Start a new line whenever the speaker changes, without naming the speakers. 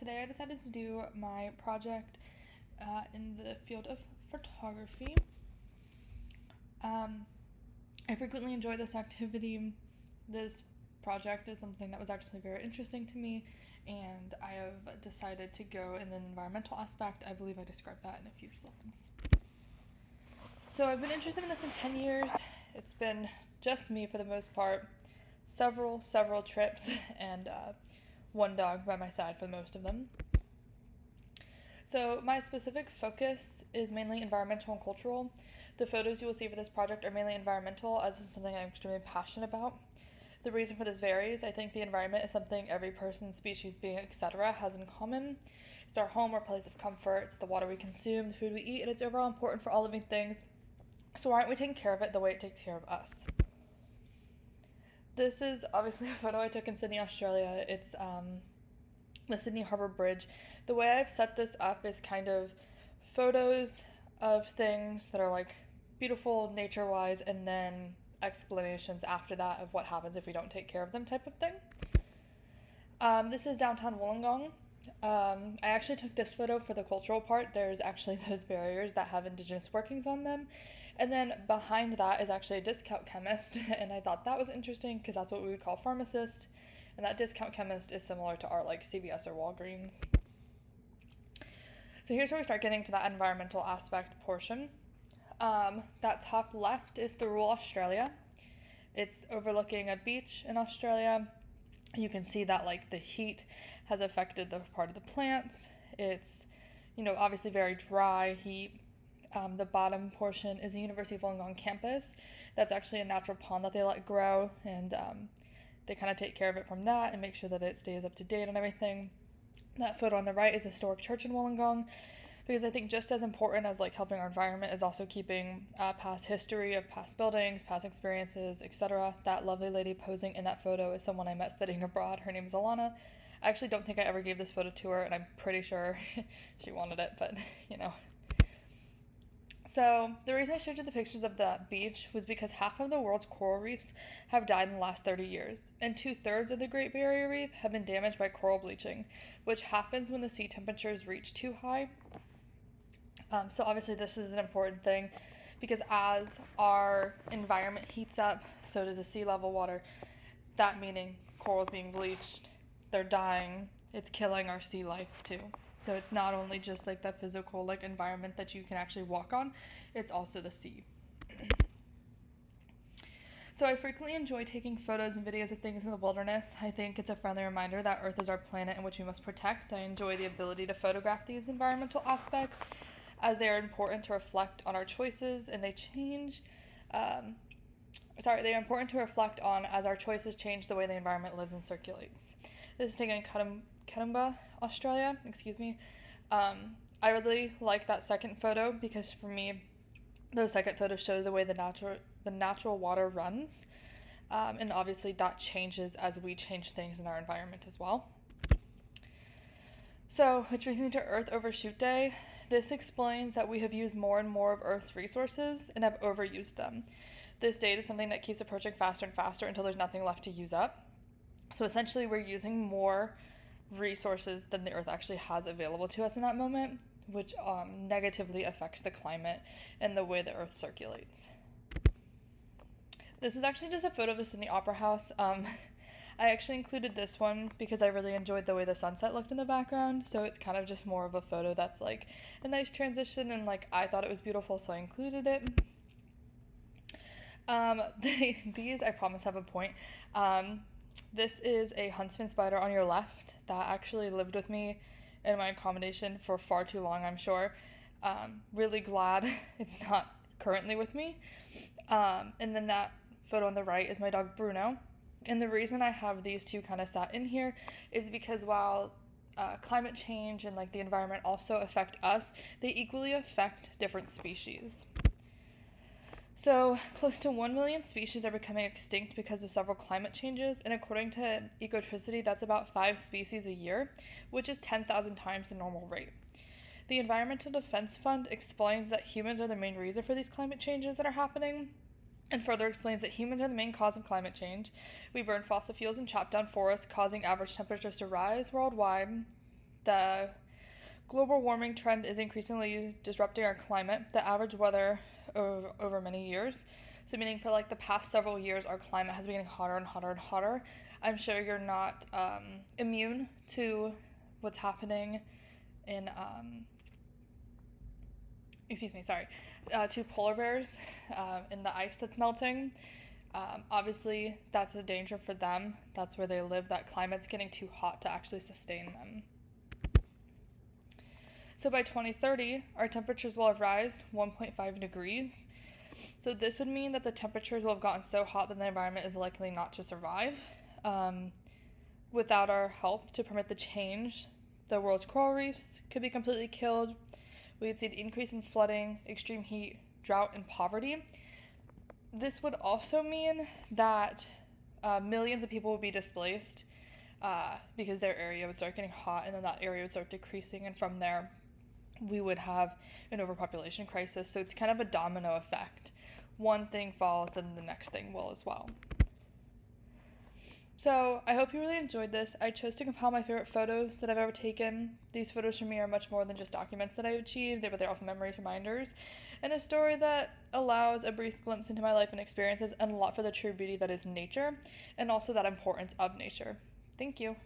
today I decided to do my project in the field of photography. I frequently enjoy this activity. This project is something that was actually very interesting to me, and I have decided to go in the environmental aspect. I believe I described that in a few slides. So I've been interested in this in 10 years. It's been just me for the most part, several trips, and one dog by my side for most of them. So my specific focus is mainly environmental and cultural. The photos you will see for this project are mainly environmental, as this is something I'm extremely passionate about. The reason for this varies. I think the environment is something every person, species, being, etc. has in common. It's our home, our place of comfort, it's the water we consume, the food we eat, and it's overall important for all living things. So why aren't we taking care of it the way it takes care of us? This is obviously a photo I took in Sydney, Australia. It's the Sydney Harbour Bridge. The way I've set this up is kind of photos of things that are like beautiful nature-wise, and then explanations after that of what happens if we don't take care of them, type of thing. This is downtown Wollongong. I actually took this photo for the cultural part. There's actually those barriers that have Indigenous workings on them. And then behind that is actually a discount chemist, and I thought that was interesting because that's what we would call pharmacist, and that discount chemist is similar to our like CVS or Walgreens. So here's where we start getting to that environmental aspect portion. That top left is the rural Australia. It's overlooking a beach in Australia. You can see that like the heat has affected the part of the plants. It's, obviously very dry heat. The bottom portion is the University of Wollongong campus. That's actually a natural pond that they let grow, and they kind of take care of it from that and make sure that it stays up to date and everything. That photo on the right is a historic church in Wollongong, because I think just as important as like helping our environment is also keeping past history of past buildings, past experiences, etc. That lovely lady posing in that photo is someone I met studying abroad. Her name is Alana. I actually don't think I ever gave this photo to her, and I'm pretty sure she wanted it, but So the reason I showed you the pictures of that beach was because half of the world's coral reefs have died in the last 30 years, and 2/3 of the Great Barrier Reef have been damaged by coral bleaching, which happens when the sea temperatures reach too high. So obviously this is an important thing, because as our environment heats up, so does the sea level water. That meaning corals being bleached, they're dying, it's killing our sea life too. So it's not only just like the physical like environment that you can actually walk on, it's also the sea. So I frequently enjoy taking photos and videos of things in the wilderness. I think it's a friendly reminder that Earth is our planet in which we must protect. I enjoy the ability to photograph these environmental aspects, as they are important to reflect on our choices, and they change. They are important to reflect on as our choices change the way the environment lives and circulates. This is taken in Katoomba, Australia. I really like that second photo because for me, those second photos show the way the natural water runs, and obviously that changes as we change things in our environment as well. So, which brings me to Earth Overshoot Day. This explains that we have used more and more of Earth's resources and have overused them. This date is something that keeps approaching faster and faster until there's nothing left to use up. So essentially we're using more resources than the Earth actually has available to us in that moment, which negatively affects the climate and the way the Earth circulates. This is actually just a photo of the Sydney Opera House. I actually included this one because I really enjoyed the way the sunset looked in the background, so it's kind of just more of a photo that's like a nice transition, and like I thought it was beautiful, so I included it. These, I promise, have a point. This is a huntsman spider on your left that actually lived with me in my accommodation for far too long, I'm sure. Really glad it's not currently with me. And then that photo on the right is my dog Bruno. And the reason I have these two kind of sat in here is because while climate change and like the environment also affect us, they equally affect different species. So close to 1 million species are becoming extinct because of several climate changes, and according to Ecotricity, that's about 5 species a year, which is 10,000 times the normal rate. The Environmental Defense Fund explains that humans are the main reason for these climate changes that are happening, and further explains that humans are the main cause of climate change. We burn fossil fuels and chop down forests, causing average temperatures to rise worldwide. The global warming trend is increasingly disrupting our climate, the average weather over many years. So, meaning for like the past several years, our climate has been getting hotter and hotter and hotter. I'm sure you're not immune to what's happening in, to polar bears in the ice that's melting. Obviously, that's a danger for them. That's where they live. That climate's getting too hot to actually sustain them. So by 2030, our temperatures will have risen 1.5 degrees. So this would mean that the temperatures will have gotten so hot that the environment is likely not to survive. Without our help to permit the change, the world's coral reefs could be completely killed. We would see an increase in flooding, extreme heat, drought, and poverty. This would also mean that millions of people would be displaced because their area would start getting hot, and then that area would start decreasing, and from there we would have an overpopulation crisis. So it's kind of a domino effect. One thing falls, then the next thing will as well. So I hope you really enjoyed this. I chose to compile my favorite photos that I've ever taken. These photos for me are much more than just documents that I've achieved, but they're also memories, reminders, and a story that allows a brief glimpse into my life and experiences and a lot for the true beauty that is nature, and also that importance of nature. Thank you.